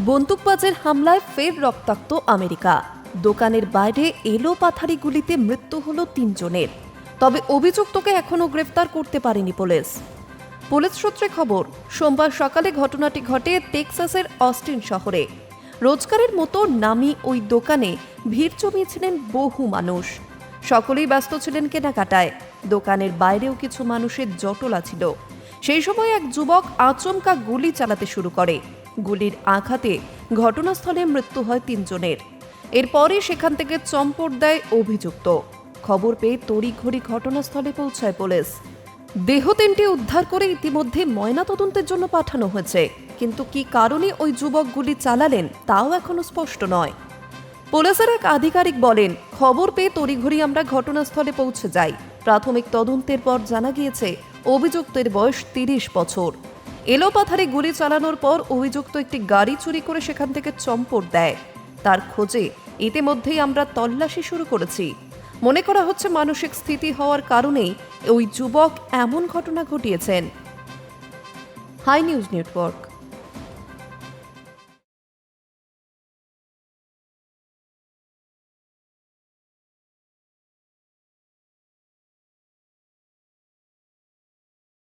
বন্দুকবাজের হামলায় ফের রক্তাক্ত আমেরিকা। দোকানের বাইরে এলোপাথারি গুলিতে মৃত্যু হলো 3 জনের। তবে অভিযুক্তকে এখনও গ্রেফতার করতে পারেনি পুলিশ। পুলিশ সূত্রে খবর, সোমবার সকালে ঘটনাটি ঘটে টেক্সাসের অস্টিন শহরে। রোজগারের মতো নামি ওই দোকানে ভিড় জমিয়েছিলেন বহু মানুষ। সকলেই ব্যস্ত ছিলেন কেনাকাটায়। দোকানের বাইরেও কিছু মানুষের জটলা ছিল। সেই সময় এক যুবক আচমকা গুলি চালাতে শুরু করে। গুলির আঘাতে ঘটনাস্থলে মৃত্যু হয় 3 জনের। এরপরে সেখান থেকে চম্পট দেয় অভিযুক্ত। খবর পেয়ে তড়িঘড়ি ঘটনাস্থলে পৌঁছায় পুলিশ। দেহ 3টি উদ্ধার করে ইতিমধ্যে ময়নাতদন্তের জন্য পাঠানো হয়েছে। কিন্তু কী কারণে ওই যুবক গুলি চালালেন তাও এখনো স্পষ্ট নয়। পুলিশের এক আধিকারিক বলেন, খবর পেয়ে তড়িঘড়ি আমরা ঘটনাস্থলে পৌঁছে যাই। প্রাথমিক তদন্তের পর জানা গিয়েছে অভিযুক্তের বয়স 30 বছর। এলোপাথারি গুলি চালানোর পর অভিযুক্ত একটি গাড়ি চুরি করে সেখান থেকে চম্পট দেয়। তার খোঁজে ইতিমধ্যেই আমরা তল্লাশি শুরু করেছি। মনে করা হচ্ছে মানসিক স্থিতি হওয়ার কারণেই ওই যুবক এমন ঘটনা ঘটিয়েছেন। High news network.